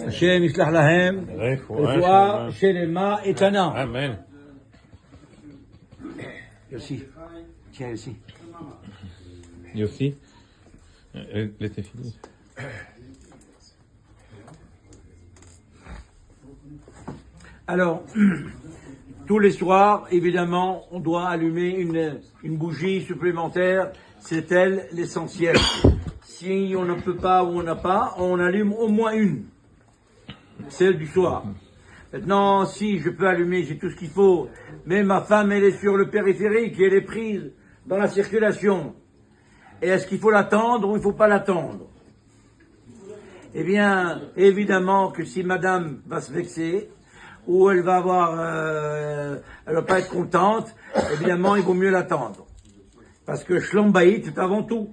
השם ישלח להם רפואה שלמה איתנה. Amen. יוסי, tiens Yossi. Yossi, laissez finir. Alors, tous les soirs, évidemment, on doit allumer une bougie supplémentaire. C'est elle l'essentiel. Si on ne peut pas ou on n'a pas, on allume au moins une. Celle du soir. Maintenant, si je peux allumer, j'ai tout ce qu'il faut, mais ma femme, elle est sur le périphérique et elle est prise dans la circulation. Et est-ce qu'il faut l'attendre ou il ne faut pas l'attendre? Eh bien, évidemment que si madame va se vexer, ou elle va elle va pas être contente, évidemment, il vaut mieux l'attendre. Parce que Shlom Bayit, c'est avant tout.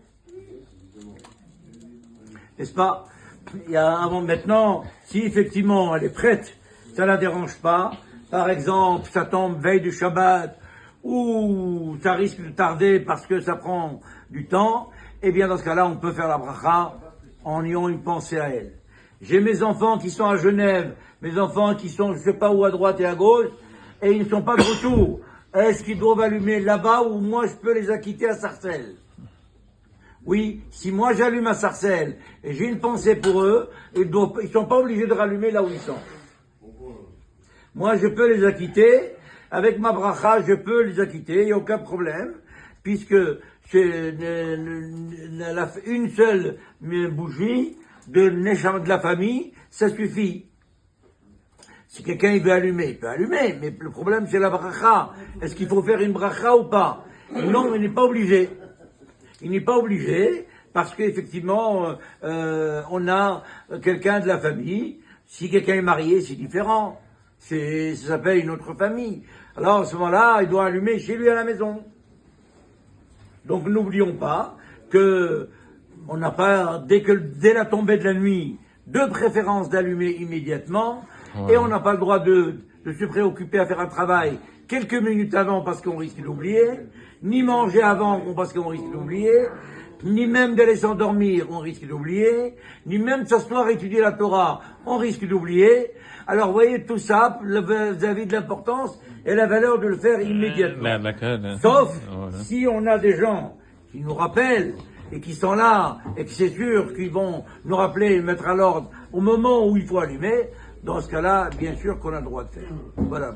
N'est-ce pas? Maintenant, si effectivement elle est prête, ça la dérange pas. Par exemple, ça tombe veille du Shabbat, ou ça risque de tarder parce que ça prend du temps, eh bien dans ce cas-là, on peut faire la bracha en ayant une pensée à elle. J'ai mes enfants qui sont à Genève, mes enfants qui sont, je sais pas où, à droite et à gauche, et ils ne sont pas de retour. Est-ce qu'ils doivent allumer là-bas ou moi je peux les acquitter à Sarcelles? Oui, si moi j'allume à Sarcelles et j'ai une pensée pour eux, ils sont pas obligés de rallumer là où ils sont. Moi je peux les acquitter, avec ma bracha je peux les acquitter, il n'y a aucun problème, puisque c'est une seule bougie de la famille, ça suffit. Si quelqu'un il veut allumer, il peut allumer, mais le problème c'est la bracha. Est-ce qu'il faut faire une bracha ou pas? Non, il n'est pas obligé. Il n'est pas obligé, parce qu'effectivement, on a quelqu'un de la famille. Si quelqu'un est marié, c'est différent. Ça s'appelle une autre famille. Alors, à ce moment-là, il doit allumer chez lui à la maison. Donc, n'oublions pas que on n'a pas, dès la tombée de la nuit, de préférence d'allumer immédiatement, et on n'a pas le droit de se préoccuper à faire un travail quelques minutes avant parce qu'on risque d'oublier, ni manger avant parce qu'on risque d'oublier, ni même d'aller s'endormir, on risque d'oublier, ni même de s'asseoir et étudier la Torah, on risque d'oublier. Alors, vous voyez, tout ça, vis-à-vis de l'importance et la valeur de le faire immédiatement. Sauf si on a des gens qui nous rappellent et qui sont là, et que c'est sûr qu'ils vont nous rappeler et mettre à l'ordre au moment où il faut allumer. Dans ce cas-là, bien sûr qu'on a le droit de faire. Voilà.